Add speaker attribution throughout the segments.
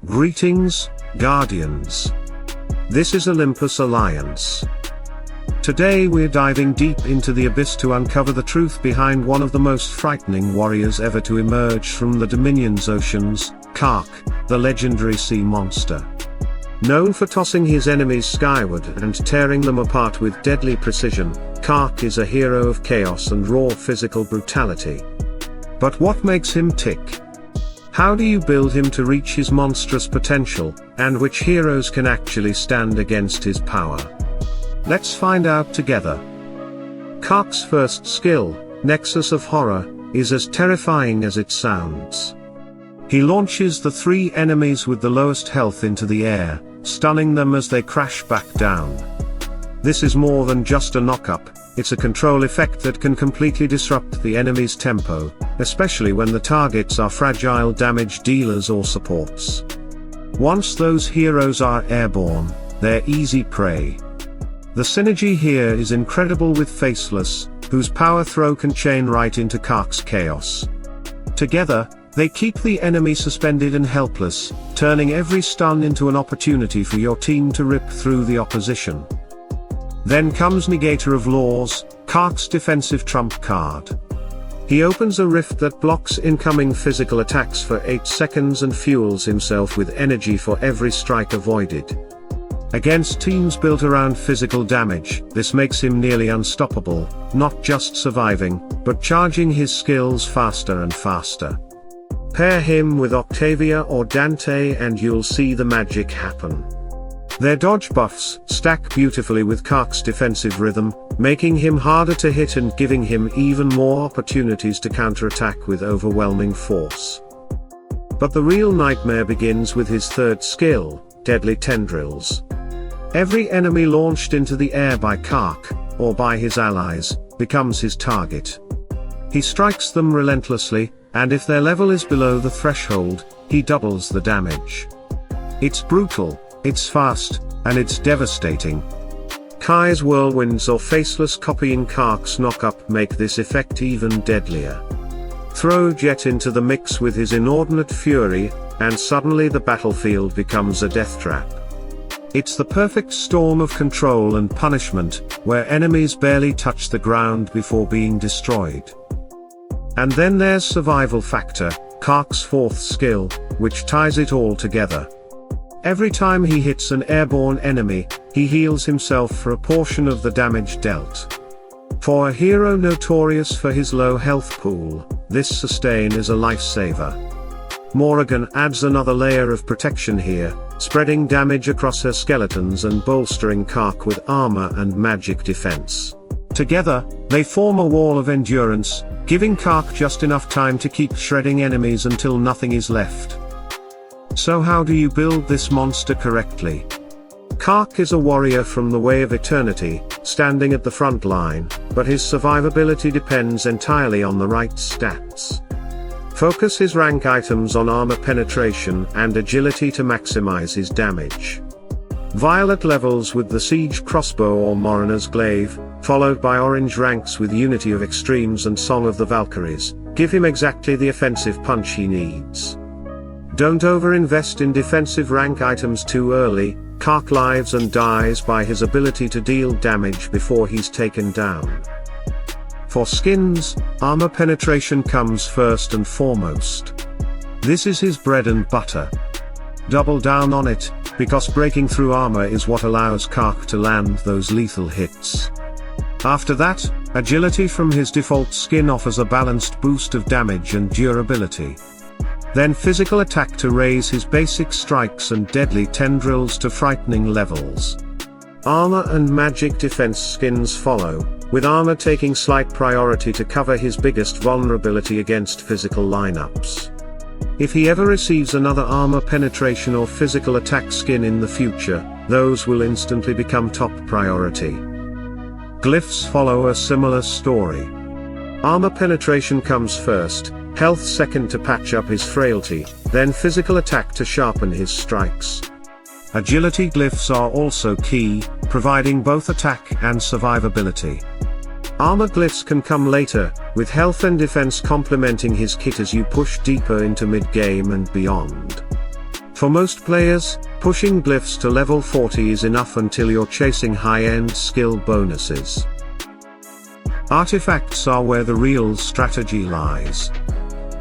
Speaker 1: Greetings, Guardians. This is Olympus Alliance. Today we're diving deep into the abyss to uncover the truth behind one of the most frightening warriors ever to emerge from the Dominion's oceans, Karkh, the legendary sea monster. Known for tossing his enemies skyward and tearing them apart with deadly precision, Karkh is a hero of chaos and raw physical brutality. But what makes him tick? How do you build him to reach his monstrous potential, and which heroes can actually stand against his power? Let's find out together. Karkh's first skill, Nexus of Horror, is as terrifying as it sounds. He launches the three enemies with the lowest health into the air, stunning them as they crash back down. This is more than just a knock-up, it's a control effect that can completely disrupt the enemy's tempo, especially when the targets are fragile damage dealers or supports. Once those heroes are airborne, they're easy prey. The synergy here is incredible with Faceless, whose power throw can chain right into Karkh's chaos. Together, they keep the enemy suspended and helpless, turning every stun into an opportunity for your team to rip through the opposition. Then comes Negator of Laws, Karkh's defensive trump card. He opens a rift that blocks incoming physical attacks for 8 seconds and fuels himself with energy for every strike avoided. Against teams built around physical damage, this makes him nearly unstoppable, not just surviving, but charging his skills faster and faster. Pair him with Octavia or Dante and you'll see the magic happen. Their dodge buffs stack beautifully with Karkh's defensive rhythm, making him harder to hit and giving him even more opportunities to counterattack with overwhelming force. But the real nightmare begins with his third skill, Deadly Tendrils. Every enemy launched into the air by Karkh, or by his allies, becomes his target. He strikes them relentlessly, and if their level is below the threshold, he doubles the damage. It's brutal, it's fast, and it's devastating. Kai's whirlwinds or Faceless copying Karkh's knock-up make this effect even deadlier. Throw Jet into the mix with his inordinate fury, and suddenly the battlefield becomes a death trap. It's the perfect storm of control and punishment, where enemies barely touch the ground before being destroyed. And then there's survival factor, Karkh's fourth skill, which ties it all together. Every time he hits an airborne enemy, he heals himself for a portion of the damage dealt. For a hero notorious for his low health pool, this sustain is a lifesaver. Morrigan adds another layer of protection here, spreading damage across her skeletons and bolstering Karkh with armor and magic defense. Together, they form a wall of endurance, giving Karkh just enough time to keep shredding enemies until nothing is left. So how do you build this monster correctly? Karkh is a warrior from the Way of Eternity, standing at the front line, but his survivability depends entirely on the right stats. Focus his rank items on armor penetration and agility to maximize his damage. Violet levels with the Siege Crossbow or Morinner's Glaive, followed by orange ranks with Unity of Extremes and Song of the Valkyries, give him exactly the offensive punch he needs. Don't over-invest in defensive rank items too early. Karkh lives and dies by his ability to deal damage before he's taken down. For skins, armor penetration comes first and foremost. This is his bread and butter. Double down on it, because breaking through armor is what allows Karkh to land those lethal hits. After that, agility from his default skin offers a balanced boost of damage and durability. Then physical attack to raise his basic strikes and deadly tendrils to frightening levels. Armor and magic defense skins follow, with armor taking slight priority to cover his biggest vulnerability against physical lineups. If he ever receives another armor penetration or physical attack skin in the future, those will instantly become top priority. Glyphs follow a similar story. Armor penetration comes first, health second to patch up his frailty, then physical attack to sharpen his strikes. Agility glyphs are also key, providing both attack and survivability. Armor glyphs can come later, with health and defense complementing his kit as you push deeper into mid-game and beyond. For most players, pushing glyphs to level 40 is enough until you're chasing high-end skill bonuses. Artifacts are where the real strategy lies.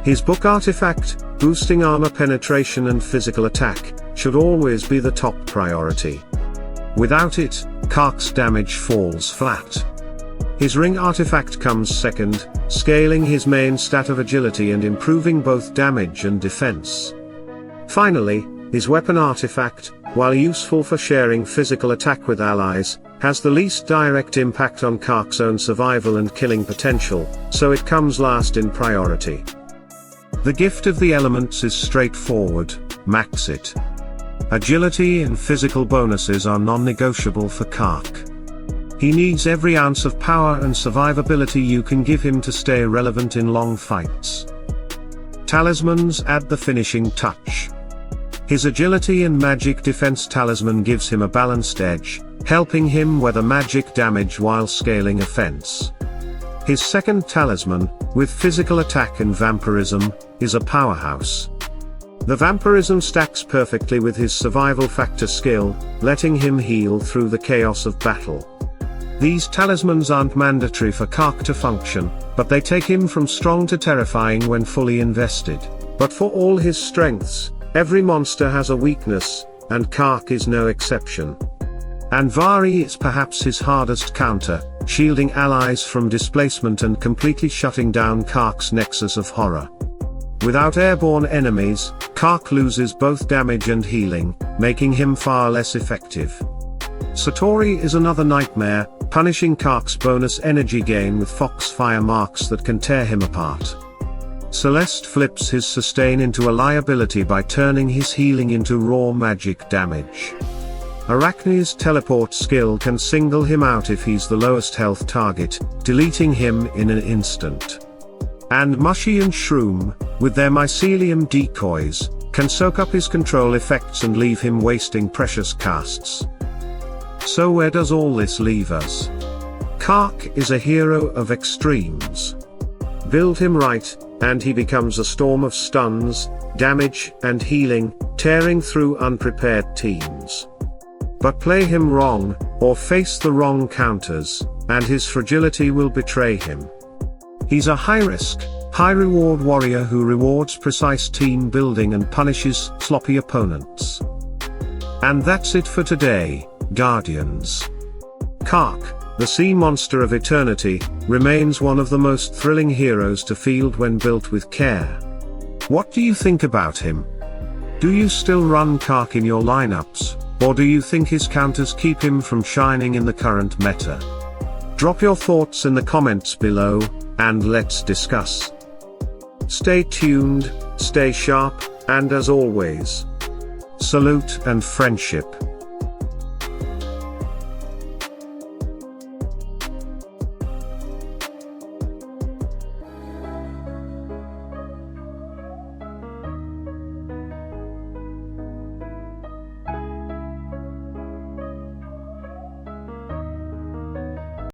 Speaker 1: His book Artifact, boosting armor penetration and physical attack, should always be the top priority. Without it, Karkh's damage falls flat. His ring artifact comes second, scaling his main stat of agility and improving both damage and defense. Finally, his weapon artifact, while useful for sharing physical attack with allies, has the least direct impact on Karkh's own survival and killing potential, so it comes last in priority. The gift of the elements is straightforward: max it. Agility and physical bonuses are non-negotiable for Karkh. He needs every ounce of power and survivability you can give him to stay relevant in long fights. Talismans add the finishing touch. His agility and magic defense talisman gives him a balanced edge, helping him weather magic damage while scaling offense. His second talisman, with physical attack and vampirism, is a powerhouse. The vampirism stacks perfectly with his survival factor skill, letting him heal through the chaos of battle. These talismans aren't mandatory for Karkh to function, but they take him from strong to terrifying when fully invested. But for all his strengths, every monster has a weakness, and Karkh is no exception. Anvari is perhaps his hardest counter, shielding allies from displacement and completely shutting down Karkh's Nexus of Horror. Without airborne enemies, Karkh loses both damage and healing, making him far less effective. Satori is another nightmare, punishing Karkh's bonus energy gain with foxfire marks that can tear him apart. Celeste flips his sustain into a liability by turning his healing into raw magic damage. Arachne's teleport skill can single him out if he's the lowest health target, deleting him in an instant. And Mushy and Shroom, with their mycelium decoys, can soak up his control effects and leave him wasting precious casts. So where does all this leave us? Karkh is a hero of extremes. Build him right, and he becomes a storm of stuns, damage, and healing, tearing through unprepared teams. But play him wrong, or face the wrong counters, and his fragility will betray him. He's a high-risk, high-reward warrior who rewards precise team building and punishes sloppy opponents. And that's it for today, Guardians. Karkh, the sea monster of eternity, remains one of the most thrilling heroes to field when built with care. What do you think about him? Do you still run Karkh in your lineups, or do you think his counters keep him from shining in the current meta? Drop your thoughts in the comments below, and let's discuss. Stay tuned, stay sharp, and as always, salute and friendship.